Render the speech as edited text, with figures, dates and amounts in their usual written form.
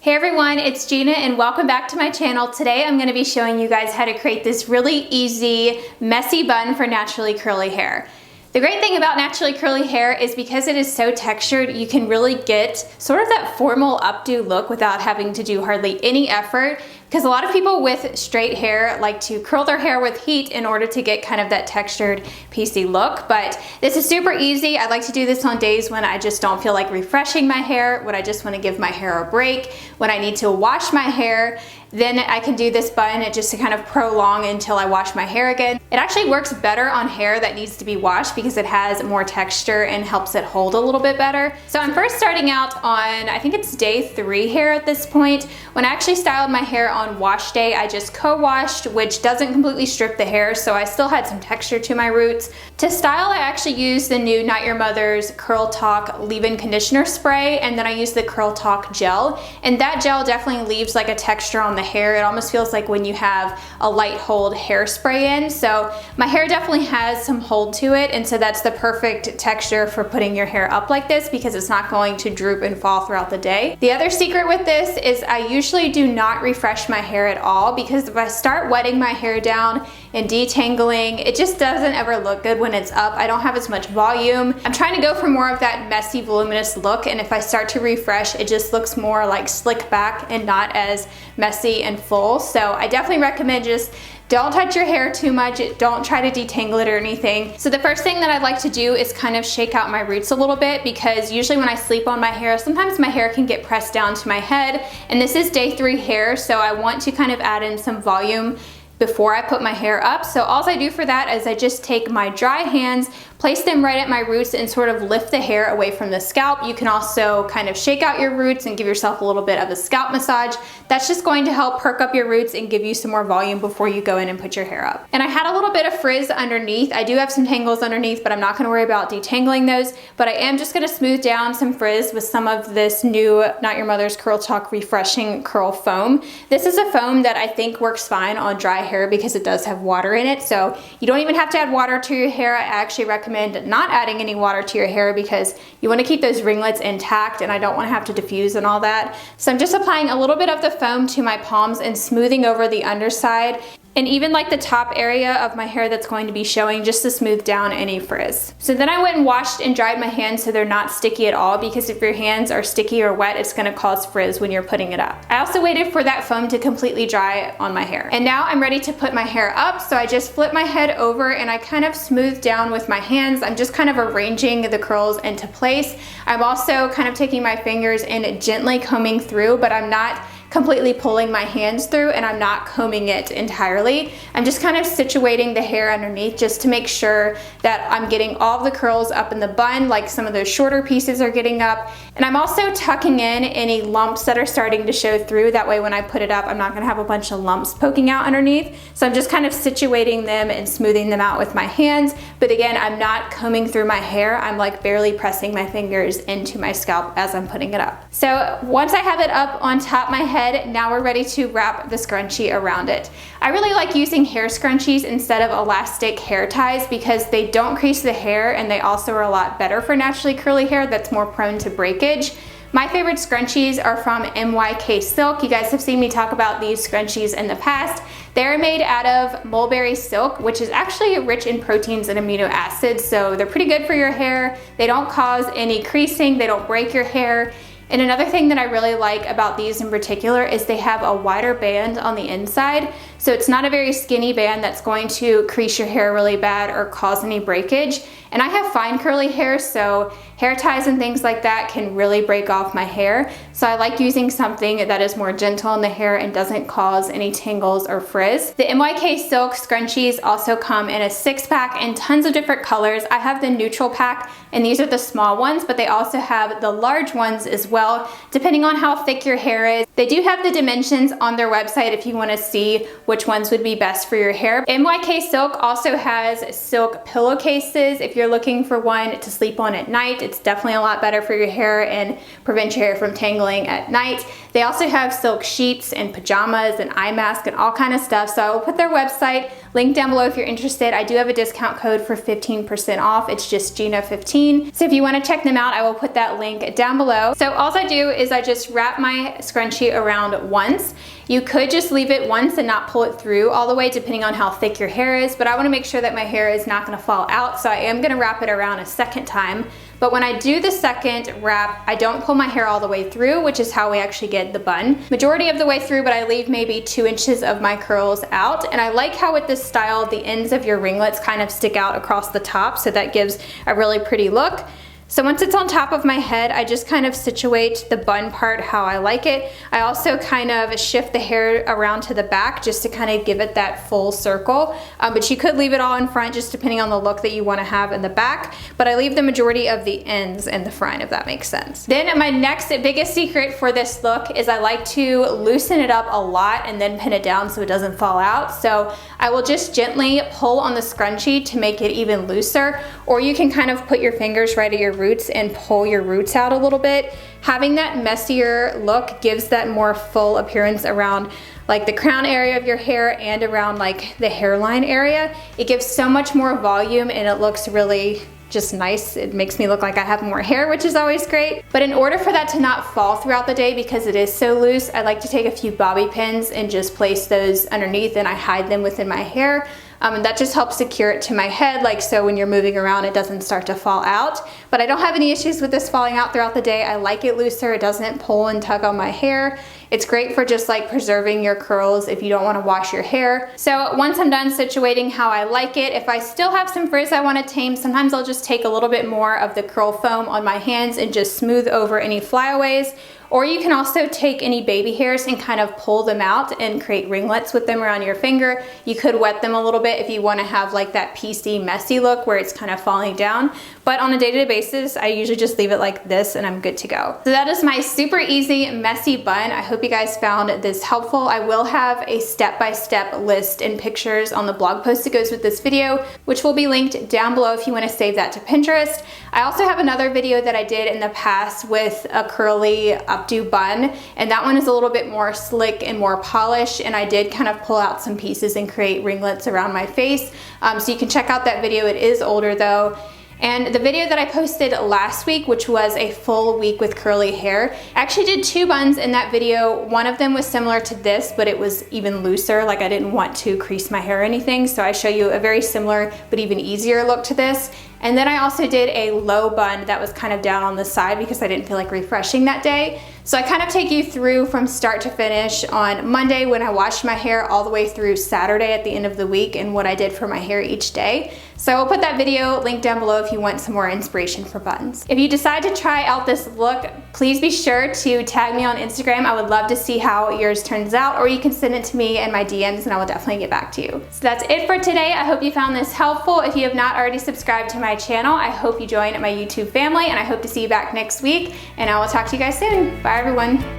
Hey everyone, it's Gina and welcome back to my channel. Today I'm going to be showing you guys how to create this really easy, messy bun for naturally curly hair. The great thing about naturally curly hair is because it is so textured, you can really get sort of that formal updo look without having to do hardly any effort. Because a lot of people with straight hair like to curl their hair with heat in order to get kind of that textured, piecey look. But this is super easy. I like to do this on days when I just don't feel like refreshing my hair, when I just want to give my hair a break, when I need to wash my hair. Then I can do this bun just to kind of prolong until I wash my hair again. It actually works better on hair that needs to be washed because it has more texture and helps it hold a little bit better. So I'm first starting out on, I think it's day 3 hair at this point. When I actually styled my hair on wash day, I just co-washed, which doesn't completely strip the hair, so I still had some texture to my roots. To style, I actually used the new Not Your Mother's Curl Talk leave-in conditioner spray, and then I used the Curl Talk gel, and that gel definitely leaves like a texture on the hair. It almost feels like when you have a light hold hairspray in. So my hair definitely has some hold to it, and so that's the perfect texture for putting your hair up like this because it's not going to droop and fall throughout the day. The other secret with this is I usually do not refresh my hair at all, because if I start wetting my hair down and detangling, it just doesn't ever look good when it's up. I don't have as much volume. I'm trying to go for more of that messy, voluminous look, and if I start to refresh, it just looks more like slick back and not as messy and full. So I definitely recommend just don't touch your hair too much. Don't try to detangle it or anything. So the first thing that I'd like to do is kind of shake out my roots a little bit, because usually when I sleep on my hair, sometimes my hair can get pressed down to my head, and this is day 3 hair, so I want to kind of add in some volume before I put my hair up. So all I do for that is I just take my dry hands, place them right at my roots, and sort of lift the hair away from the scalp. You can also kind of shake out your roots and give yourself a little bit of a scalp massage. That's just going to help perk up your roots and give you some more volume before you go in and put your hair up. And I had a little bit of frizz underneath. I do have some tangles underneath, but I'm not gonna worry about detangling those. But I am just gonna smooth down some frizz with some of this new Not Your Mother's Curl Talk Refreshing Curl Foam. This is a foam that I think works fine on dry hair because it does have water in it. So you don't even have to add water to your hair. I actually recommend not adding any water to your hair because you want to keep those ringlets intact, and I don't want to have to diffuse and all that. So I'm just applying a little bit of the foam to my palms and smoothing over the underside, and even like the top area of my hair that's going to be showing, just to smooth down any frizz. So then I went and washed and dried my hands so they're not sticky at all, because if your hands are sticky or wet, it's gonna cause frizz when you're putting it up. I also waited for that foam to completely dry on my hair. And now I'm ready to put my hair up, so I just flip my head over and I kind of smooth down with my hands. I'm just kind of arranging the curls into place. I'm also kind of taking my fingers and gently combing through, but I'm not completely pulling my hands through, and I'm not combing it entirely. I'm just kind of situating the hair underneath just to make sure that I'm getting all of the curls up in the bun, like some of those shorter pieces are getting up. And I'm also tucking in any lumps that are starting to show through. That way when I put it up, I'm not gonna have a bunch of lumps poking out underneath. So I'm just kind of situating them and smoothing them out with my hands. But again, I'm not combing through my hair. I'm like barely pressing my fingers into my scalp as I'm putting it up. So once I have it up on top of my head, now we're ready to wrap the scrunchie around it. I really like using hair scrunchies instead of elastic hair ties because they don't crease the hair, and they also are a lot better for naturally curly hair that's more prone to breakage. My favorite scrunchies are from MYK Silk. You guys have seen me talk about these scrunchies in the past. They're made out of mulberry silk, which is actually rich in proteins and amino acids, so they're pretty good for your hair. They don't cause any creasing, they don't break your hair. And another thing that I really like about these in particular is they have a wider band on the inside. So it's not a very skinny band that's going to crease your hair really bad or cause any breakage. And I have fine curly hair, so hair ties and things like that can really break off my hair. So I like using something that is more gentle in the hair and doesn't cause any tangles or frizz. The MYK Silk scrunchies also come in a 6-pack in tons of different colors. I have the neutral pack, and these are the small ones, but they also have the large ones as well, depending on how thick your hair is. They do have the dimensions on their website if you want to see which ones would be best for your hair. MYK Silk also has silk pillowcases. If you're looking for one to sleep on at night, it's definitely a lot better for your hair and prevent your hair from tangling at night. They also have silk sheets and pajamas and eye mask and all kind of stuff. So I will put their website link down below if you're interested. I do have a discount code for 15% off. It's just Gina15. So if you want to check them out, I will put that link down below. So all I do is I just wrap my scrunchie around once. You could just leave it once and not pull it through all the way depending on how thick your hair is, but I want to make sure that my hair is not going to fall out, so I am going to wrap it around a second time. But when I do the second wrap, I don't pull my hair all the way through, which is how we actually get the bun. Majority of the way through, but I leave maybe 2 inches of my curls out. And I like how with this style, the ends of your ringlets kind of stick out across the top, so that gives a really pretty look. So once it's on top of my head, I just kind of situate the bun part how I like it. I also kind of shift the hair around to the back just to kind of give it that full circle. But you could leave it all in front just depending on the look that you want to have in the back. But I leave the majority of the ends in the front, if that makes sense. Then my next biggest secret for this look is I like to loosen it up a lot and then pin it down so it doesn't fall out. So I will just gently pull on the scrunchie to make it even looser, or you can kind of put your fingers right at your roots and pull your roots out a little bit. Having that messier look gives that more full appearance around like the crown area of your hair and around like the hairline area. It gives so much more volume and it looks really just nice. It makes me look like I have more hair, which is always great. But in order for that to not fall throughout the day because it is so loose, I like to take a few bobby pins and just place those underneath, and I hide them within my hair. And that just helps secure it to my head, like so when you're moving around it doesn't start to fall out. But I don't have any issues with this falling out throughout the day. I like it looser, it doesn't pull and tug on my hair. It's great for just like preserving your curls if you don't want to wash your hair. So once I'm done situating how I like it, if I still have some frizz I want to tame, sometimes I'll just take a little bit more of the curl foam on my hands and just smooth over any flyaways. Or you can also take any baby hairs and kind of pull them out and create ringlets with them around your finger. You could wet them a little bit if you want to have like that piecey, messy look where it's kind of falling down. But on a day-to-day basis, I usually just leave it like this and I'm good to go. So that is my super easy, messy bun. I hope you guys found this helpful. I will have a step-by-step list and pictures on the blog post that goes with this video, which will be linked down below if you want to save that to Pinterest. I also have another video that I did in the past with a curly updo bun, and that one is a little bit more slick and more polished, and I did kind of pull out some pieces and create ringlets around my face. So you can check out that video. It is older though. And the video that I posted last week, which was a full week with curly hair, I actually did 2 buns in that video. One of them was similar to this, but it was even looser. Like I didn't want to crease my hair or anything. So I show you a very similar, but even easier look to this. And then I also did a low bun that was kind of down on the side because I didn't feel like refreshing that day. So I kind of take you through from start to finish on Monday when I washed my hair all the way through Saturday at the end of the week and what I did for my hair each day. So I'll put that video linked down below if you want some more inspiration for buns. If you decide to try out this look, please be sure to tag me on Instagram. I would love to see how yours turns out, or you can send it to me in my DMs and I will definitely get back to you. So that's it for today. I hope you found this helpful. If you have not already subscribed to my channel, I hope you join my YouTube family, and I hope to see you back next week, and I will talk to you guys soon. Bye everyone.